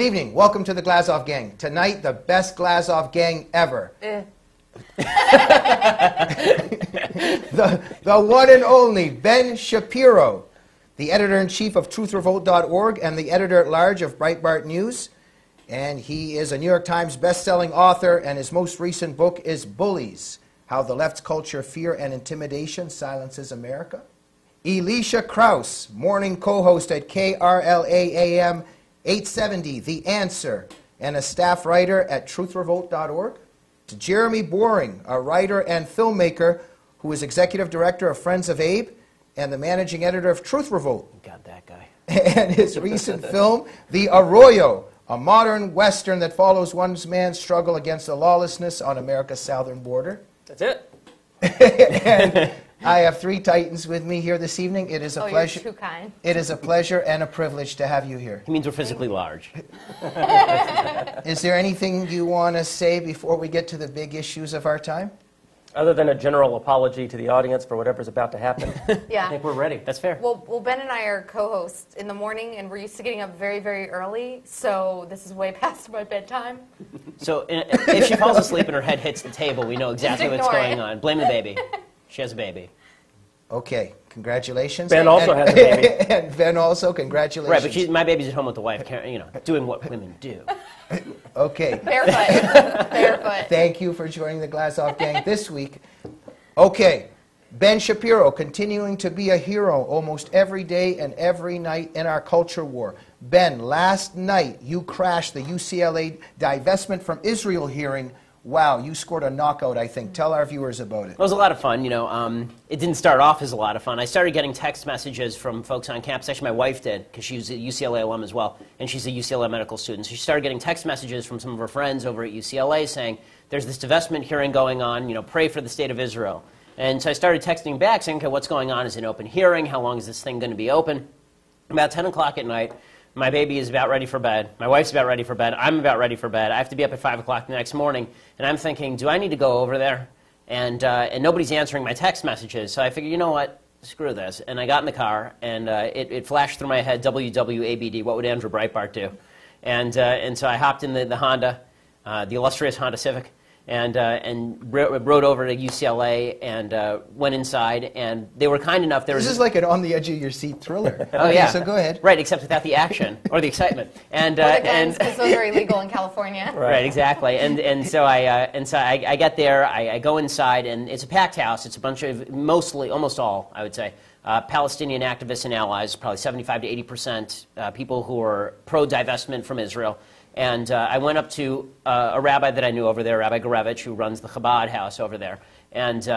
evening. Welcome to the Glazov Gang. Tonight, the best Glazov Gang ever. The one and only Ben Shapiro, the editor-in-chief of TruthRevolt.org and the editor-at-large of Breitbart News. And he is a New York Times best-selling author, and his most recent book is Bullies: How the Left's Culture, Fear, and Intimidation Silences America. Elisha Krauss, morning co-host at KRLA-AM 870, The Answer, and a staff writer at TruthRevolt.org. To Jeremy Boring, a writer and filmmaker who is executive director of Friends of Abe and the managing editor of Truth Revolt. Got that guy. And his recent film, The Arroyo, a modern Western that follows one man's struggle against the lawlessness on America's southern border. That's it. And I have three titans with me here this evening. It is a pleasure. You're too kind. It is a pleasure and a privilege to have you here. He means we're physically large. Is there anything you want to say before we get to the big issues of our time? Other than a general apology to the audience for whatever's about to happen. Yeah. I think we're ready. That's fair. Well, Ben and I are co-hosts in the morning, and we're used to getting up very, very early, so this is way past my bedtime. So if she falls asleep and her head hits the table, we know exactly what's ignore going it. on. Blame the baby. She has a baby. Okay, congratulations. Ben also has a baby. And Ben also, congratulations. Right, but my baby's at home with the wife, doing what women do. Okay. Barefoot. Barefoot. Thank you for joining the Glazov Gang this week. Okay, Ben Shapiro, continuing to be a hero almost every day and every night in our culture war. Ben, last night you crashed the UCLA divestment from Israel hearing. Wow, you scored a knockout, I think. Tell our viewers about it. It was a lot of fun. It didn't start off as a lot of fun. I started getting text messages from folks on campus. Actually, my wife did, because she's a UCLA alum as well, and she's a UCLA medical student. So she started getting text messages from some of her friends over at UCLA saying, there's this divestment hearing going on, pray for the state of Israel. And so I started texting back saying, okay, what's going on? Is it an open hearing? How long is this thing going to be open? About 10 o'clock at night, my baby is about ready for bed. My wife's about ready for bed. I'm about ready for bed. I have to be up at 5 o'clock the next morning. And I'm thinking, do I need to go over there? And nobody's answering my text messages. So I figured, you know what? Screw this. And I got in the car, and it flashed through my head, WWABD, what would Andrew Breitbart do? And so I hopped in the Honda, the illustrious Honda Civic, and rode over to UCLA and went inside, and they were kind enough. This is like an on-the-edge-of-your-seat thriller. Oh, okay, yeah. So go ahead. Right, except without the action or the excitement. And Or the guns, because those are illegal in California. Right, exactly. And so I get there, I go inside, and it's a packed house. It's a bunch of, almost all, I would say, Palestinian activists and allies, probably 75 to 80% people who are pro-divestment from Israel. And I went up to a rabbi that I knew over there, Rabbi Gorevich, who runs the Chabad house over there. And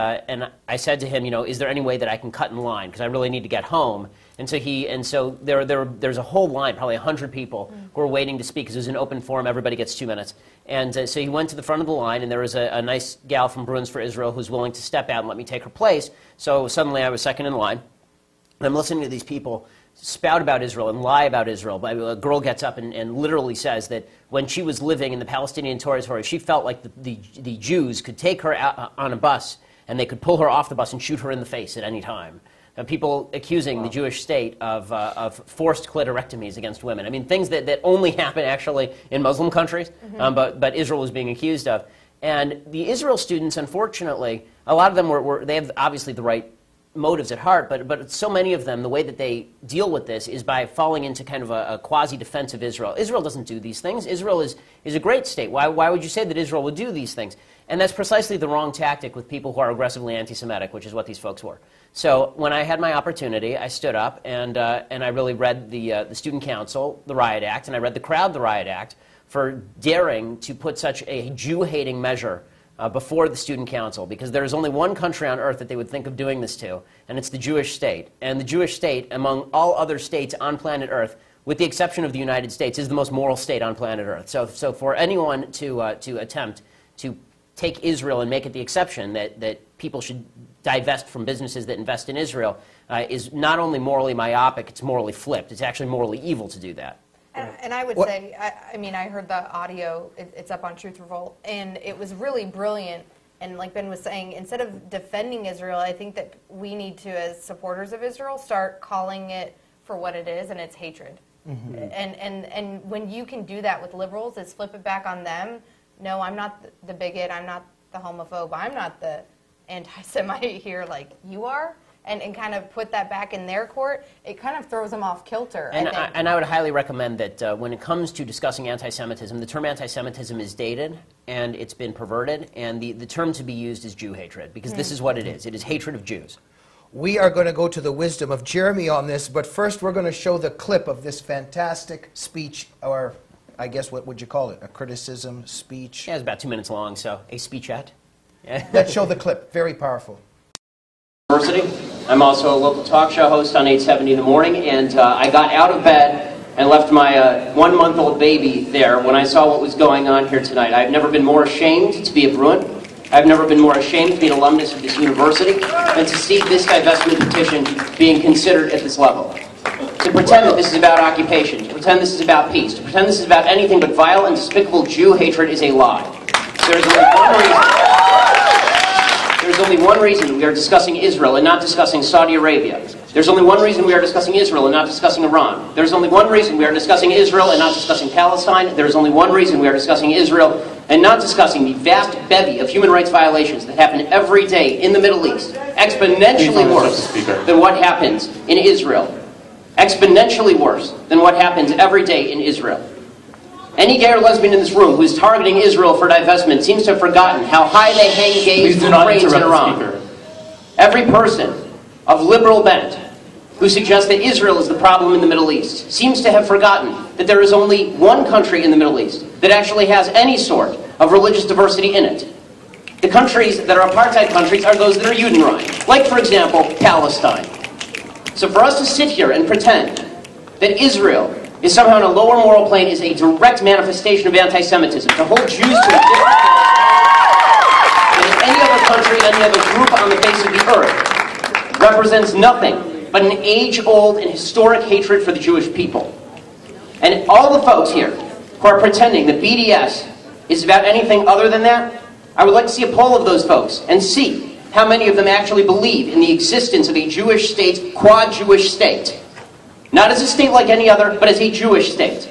I said to him, is there any way that I can cut in line? Because I really need to get home. And so there's a whole line, probably 100 people who are waiting to speak, because there's an open forum, everybody gets 2 minutes. And so he went to the front of the line, and there was a nice gal from Bruins for Israel who's willing to step out and let me take her place. So suddenly I was second in line. And I'm listening to these people spout about Israel and lie about Israel. A girl gets up and literally says that when she was living in the Palestinian territory, she felt like the Jews could take her out on a bus and they could pull her off the bus and shoot her in the face at any time. People accusing the Jewish state of forced clitorectomies against women. I mean, things that only happen actually in Muslim countries, but Israel is being accused of. And the Israel students, unfortunately, a lot of them they have obviously the right motives at heart, but so many of them, the way that they deal with this is by falling into kind of a quasi-defense of Israel. Israel doesn't do these things. Israel is a great state. Why would you say that Israel would do these things? And that's precisely the wrong tactic with people who are aggressively anti-Semitic, which is what these folks were. So when I had my opportunity, I stood up and I really read the Student Council, the Riot Act, and I read the crowd, the Riot Act, for daring to put such a Jew-hating measure before the Student Council, because there is only one country on earth that they would think of doing this to, and it's the Jewish state. And the Jewish state, among all other states on planet Earth, with the exception of the United States, is the most moral state on planet Earth. So for anyone to attempt to take Israel and make it the exception that people should divest from businesses that invest in Israel is not only morally myopic, it's morally flipped. It's actually morally evil to do that. And I would say, I heard the audio, it's up on Truth Revolt, and it was really brilliant. And like Ben was saying, instead of defending Israel, I think that we need to, as supporters of Israel, start calling it for what it is, and it's hatred. And when you can do that with liberals, is flip it back on them. No, I'm not the bigot. I'm not the homophobe. I'm not the anti-Semite here like you are. And kind of put that back in their court, it kind of throws them off kilter. And I would highly recommend that when it comes to discussing anti-Semitism, the term anti-Semitism is dated and it's been perverted, and the term to be used is Jew hatred, because this is what it is. It is hatred of Jews. We are going to go to the wisdom of Jeremy on this, but first we're going to show the clip of this fantastic speech, or I guess what would you call it, a criticism speech? Yeah, it's about 2 minutes long, so a speechette. Let's show the clip. Very powerful. University. I'm also a local talk show host on 870 in the morning, and I got out of bed and left my 1-month-old baby there when I saw what was going on here tonight. I've never been more ashamed to be a Bruin. I've never been more ashamed to be an alumnus of this university than to see this divestment petition being considered at this level. To pretend that this is about occupation, to pretend this is about peace, to pretend this is about anything but vile and despicable Jew hatred is a lie. There's only one reason we are discussing Israel and not discussing Saudi Arabia. There's only one reason we are discussing Israel and not discussing Iran. There's only one reason we are discussing Israel and not discussing Palestine. There's only one reason we are discussing Israel and not discussing the vast bevy of human rights violations that happen every day in the Middle East, exponentially worse than what happens in Israel. Exponentially worse than what happens every day in Israel. Any gay or lesbian in this room who is targeting Israel for divestment seems to have forgotten how high they hang gays from cranes in Iran. Every person of liberal bent who suggests that Israel is the problem in the Middle East seems to have forgotten that there is only one country in the Middle East that actually has any sort of religious diversity in it. The countries that are apartheid countries are those that are Judenreich, like, for example, Palestine. So for us to sit here and pretend that Israel is somehow on a lower moral plane is a direct manifestation of anti-Semitism. To hold Jews to a different than any other country, any other group on the face of the earth represents nothing but an age-old and historic hatred for the Jewish people. And all the folks here who are pretending that BDS is about anything other than that, I would like to see a poll of those folks and see how many of them actually believe in the existence of a Jewish state, quad-Jewish state. Not as a state like any other, but as a Jewish state.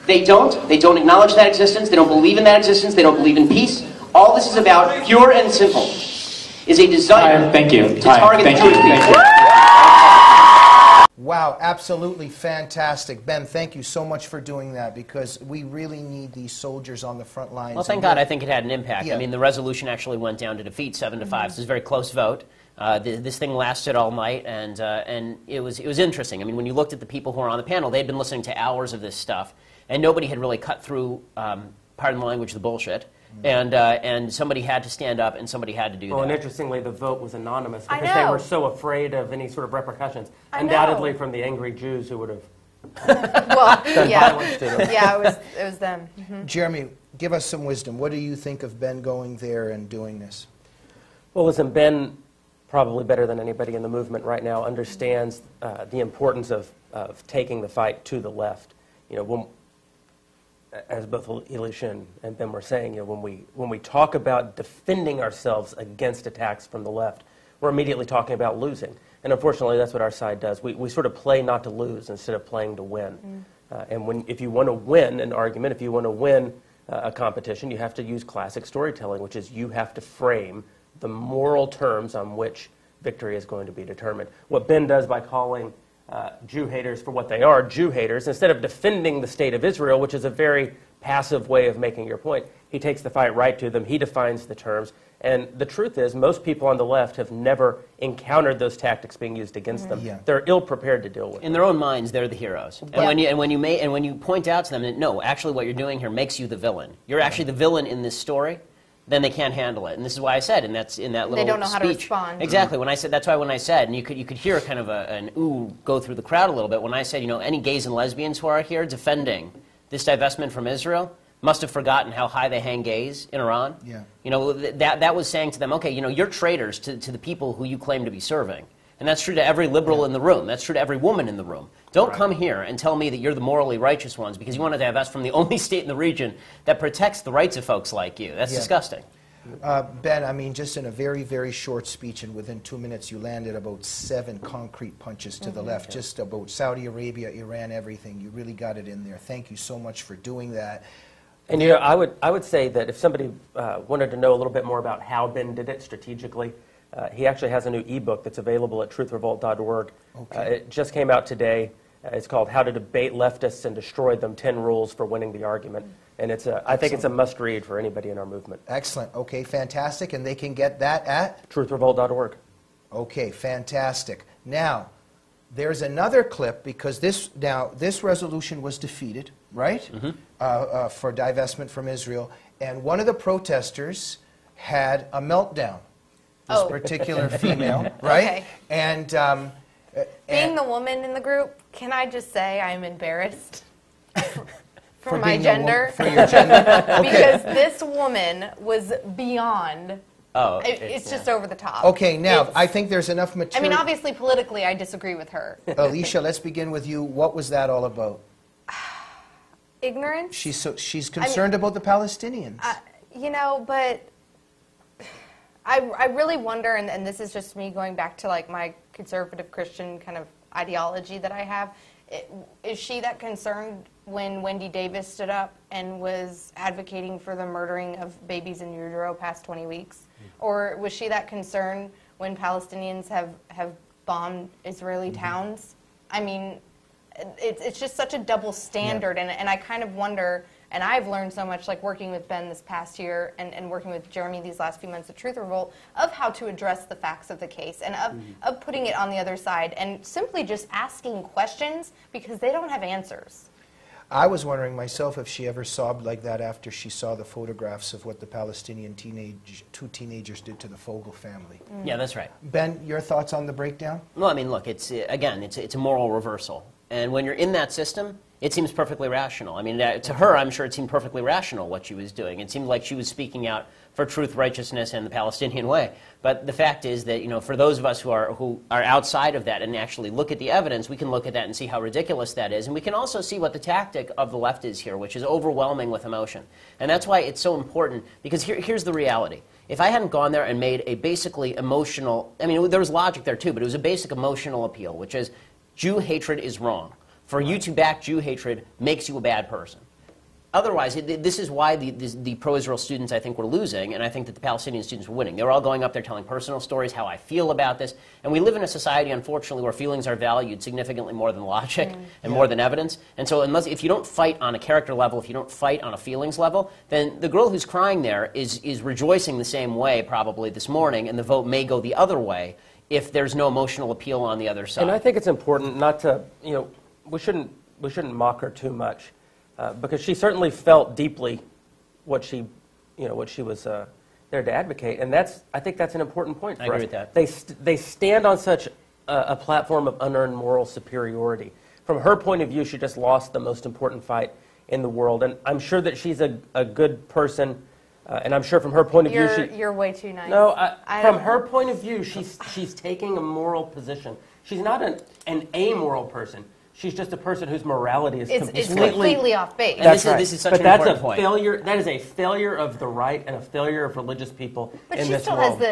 They don't acknowledge that existence, they don't believe in that existence, they don't believe in peace. All this is about, pure and simple, is a desire to target the Jewish people. Wow, absolutely fantastic. Ben, thank you so much for doing that, because we really need these soldiers on the front lines. Well, thank God I think it had an impact. Yeah. I mean, the resolution actually went down to defeat 7-5, so it was a very close vote. This thing lasted all night, and it was interesting. I mean, when you looked at the people who were on the panel, they had been listening to hours of this stuff, and nobody had really cut through, pardon the language, the bullshit. And somebody had to stand up, and somebody had to do that. Well, and interestingly, the vote was anonymous because I they know. were so afraid of any sort of repercussions. I know. Undoubtedly from the angry Jews who would have Well, yeah, violence to them. yeah, it was them. Jeremy, give us some wisdom. What do you think of Ben going there and doing this? Well, listen, Ben, probably better than anybody in the movement right now, understands the importance of taking the fight to the left. You know, as both Elisha and Ben were saying, you know, when we talk about defending ourselves against attacks from the left, we're immediately talking about losing. And unfortunately, that's what our side does. We sort of play not to lose instead of playing to win. And if you want to win an argument, if you want to win a competition, you have to use classic storytelling, which is you have to frame the moral terms on which victory is going to be determined. What Ben does by calling Jew haters for what they are, Jew haters, instead of defending the state of Israel, which is a very passive way of making your point, he takes the fight right to them, he defines the terms, and the truth is most people on the left have never encountered those tactics being used against them. Yeah. They're ill-prepared to deal with In their own minds, they're the heroes. And when you point out to them that, no, actually what you're doing here makes you the villain. You're actually the villain in this story, then they can't handle it. And this is why I said, and that's in that little speech. They don't know how to respond. Exactly. When I said, that's why when I said, and you could hear kind of an ooh go through the crowd a little bit, when I said, you know, any gays and lesbians who are here defending this divestment from Israel must have forgotten how high they hang gays in Iran. Yeah. You know, that was saying to them, okay, you know, you're traitors to the people who you claim to be serving. And that's true to every liberal in the room. That's true to every woman in the room. Don't come here and tell me that you're the morally righteous ones because you want to divest from the only state in the region that protects the rights of folks like you. That's disgusting. Ben, I mean, just in a very, very short speech, and within 2 minutes, you landed about 7 concrete punches to the left, just about Saudi Arabia, Iran, everything. You really got it in there. Thank you so much for doing that. And you know, I would say that if somebody wanted to know a little bit more about how Ben did it strategically, he actually has a new ebook that's available at truthrevolt.org. Okay. It just came out today. It's called "How to Debate Leftists and Destroy Them: 10 Rules for Winning the Argument," and I think it's a must-read for anybody in our movement. Excellent. Okay, fantastic. And they can get that at? truthrevolt.org. Okay, fantastic. Now, there's another clip, because this resolution was defeated, right, for divestment from Israel, and one of the protesters had a meltdown, this particular female, right? Okay. And Being the woman in the group, can I just say I'm embarrassed for my being gender? for your gender? Okay. Because this woman was beyond. Oh, It's just over the top. Okay, now, It's- I think there's enough I material. mean, obviously, politically, I disagree with her. Elisha, let's begin with you. What was that all about? Ignorance? She's concerned about the Palestinians. You know, but I really wonder, and this is just me going back to like my conservative Christian kind of ideology that I have. Is she that concerned when Wendy Davis stood up and was advocating for the murdering of babies in utero past 20 weeks? Or was she that concerned when Palestinians have bombed Israeli towns? I mean, it's just such a double standard, and I kind of wonder, and I've learned so much, like working with Ben this past year and working with Jeremy these last few months at Truth Revolt, of how to address the facts of the case and of putting it on the other side and simply just asking questions because they don't have answers. I was wondering myself if she ever sobbed like that after she saw the photographs of what the Palestinian two teenagers did to the Fogel family. Yeah, that's right. Ben, your thoughts on the breakdown? Well, I mean, look, it's a moral reversal. And when you're in that system, it seems perfectly rational. I mean, to her, I'm sure it seemed perfectly rational what she was doing. It seemed like she was speaking out for truth, righteousness, and the Palestinian way. But the fact is that, you know, for those of us who are outside of that and actually look at the evidence, we can look at that and see how ridiculous that is. And we can also see what the tactic of the left is here, which is overwhelming with emotion. And that's why it's so important, because here's the reality. If I hadn't gone there and made a basically emotional, I mean, there was logic there too, but it was a basic emotional appeal, which is Jew hatred is wrong. For you to back Jew hatred makes you a bad person. Otherwise, this is why the pro-Israel students, I think, were losing, and I think that the Palestinian students were winning. They were all going up there telling personal stories, how I feel about this. And we live in a society, unfortunately, where feelings are valued significantly more than logic and more than evidence. And so if you don't fight on a character level, if you don't fight on a feelings level, then the girl who's crying there is rejoicing the same way probably this morning, and the vote may go the other way if there's no emotional appeal on the other side. And I think it's important not to, you know, we shouldn't mock her too much. Because she certainly felt deeply what she was there to advocate, and I think that's an important point for us. I agree with that. They stand on such a platform of unearned moral superiority. From her point of view, she just lost the most important fight in the world, and I'm sure that she's a good person, and I'm sure from her point of view, You're way too nice. No, from her point of view, she's taking a moral position. She's not an amoral person. She's just a person whose morality is completely off base. And this is such an important point. That is a failure of the right and a failure of religious people But in she this still world.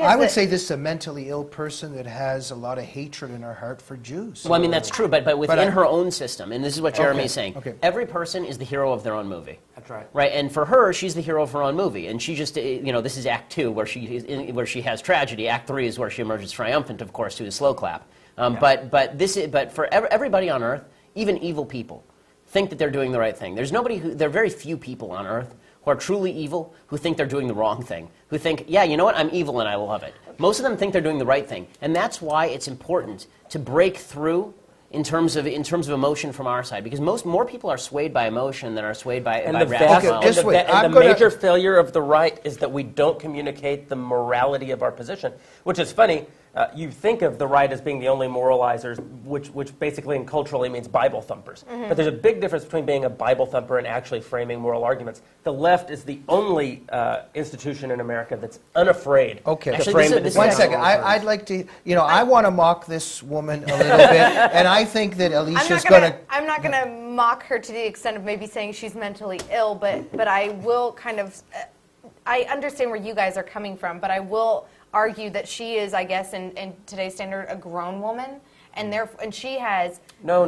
I would say this is a mentally ill person that has a lot of hatred in her heart for Jews. Well, I mean, that's true, but within her own system, and this is what Jeremy is saying, Okay. every person is the hero of their own movie. That's right. Right, and for her, she's the hero of her own movie, and she just, you know, this is Act 2, where she has tragedy. Act 3 is where she emerges triumphant, of course, to a slow clap. But for everybody on Earth, even evil people think that they're doing the right thing. There are very few people on Earth who are truly evil, who think they're doing the wrong thing, who think, yeah, you know what, I'm evil and I love it. Most of them think they're doing the right thing, and that's why it's important to break through in terms of emotion from our side, because more people are swayed by emotion than are swayed by rationale. The major failure of the right is that we don't communicate the morality of our position, which is funny. You think of the right as being the only moralizers, which basically and culturally means Bible thumpers. But there's a big difference between being a Bible thumper and actually framing moral arguments. The left is the only institution in America that's unafraid to frame the One second. I'd like to, I want to mock this woman a little bit, and I think that Elisha's going to... I'm not going to mock her to the extent of maybe saying she's mentally ill, but I will kind of... I understand where you guys are coming from, but I will argue that she is, I guess, in today's standard, a grown woman, and therefore, and she has. No.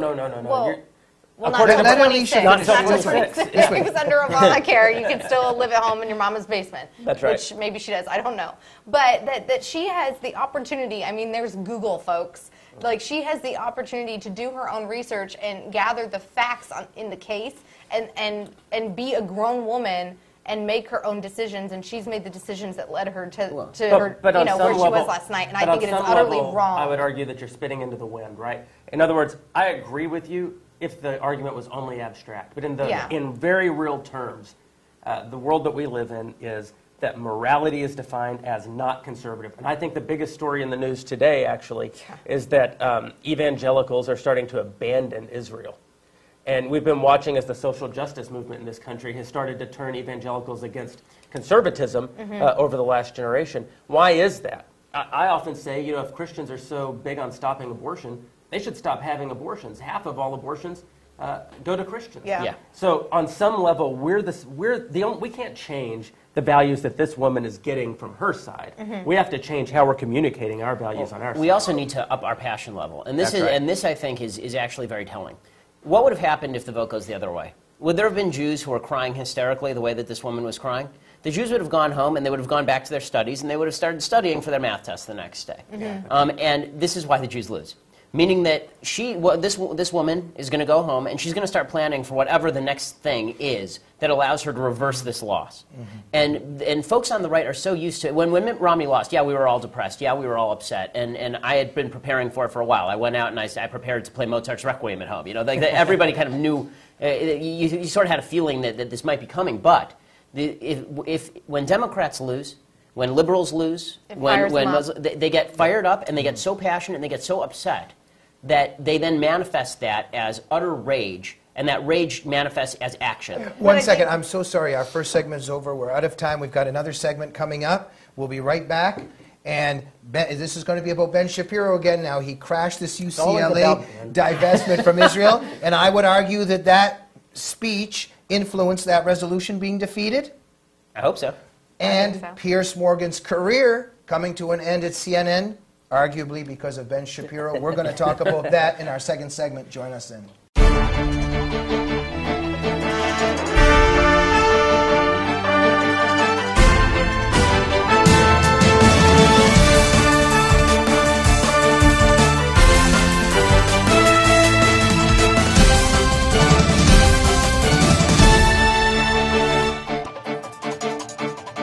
Well, According not to till 26. not Not till till 26. 26. Because under Obamacare, you can still live at home in your mama's basement. That's right. Which maybe she does. I don't know. But that she has the opportunity. I mean, there's Google, folks. Like, she has the opportunity to do her own research and gather the facts in the case and be a grown woman and make her own decisions, and she's made the decisions that led her to her, but on where some she level, was last night, and I but think it on is some utterly level, wrong. I would argue that you're spitting into the wind, right? In other words, I agree with you if the argument was only abstract, but in very real terms, the world that we live in is that morality is defined as not conservative. And I think the biggest story in the news today, actually, is that evangelicals are starting to abandon Israel. And we've been watching as the social justice movement in this country has started to turn evangelicals against conservatism over the last generation. Why is that? I often say, if Christians are so big on stopping abortion, they should stop having abortions. Half of all abortions go to Christians. Yeah. So on some level, we can't change the values that this woman is getting from her side. We have to change how we're communicating our values on our side. We also need to up our passion level, and this That's right. and this I think is actually very telling. What would have happened if the vote goes the other way? Would there have been Jews who were crying hysterically the way that this woman was crying? The Jews would have gone home and they would have gone back to their studies and they would have started studying for their math test the next day. And this is why the Jews lose. Meaning that this woman is going to go home and she's going to start planning for whatever the next thing is that allows her to reverse this loss. And folks on the right are so used to it. When Mitt Romney lost, we were all depressed. We were all upset. And I had been preparing for it for a while. I went out and I prepared to play Mozart's Requiem at home. Everybody kind of knew. You sort of had a feeling that this might be coming. But when Democrats lose, when liberals lose, they get fired up and they get so passionate and they get so upset that they then manifest that as utter rage, and that rage manifests as action. One second. I'm so sorry. Our first segment is over. We're out of time. We've got another segment coming up. We'll be right back. And this is going to be about Ben Shapiro again now. He crashed this UCLA divestment from Israel. And I would argue that speech influenced that resolution being defeated. I hope so. And Piers Morgan's career coming to an end at CNN, arguably because of Ben Shapiro. We're going to talk about that in our second segment. Join us then.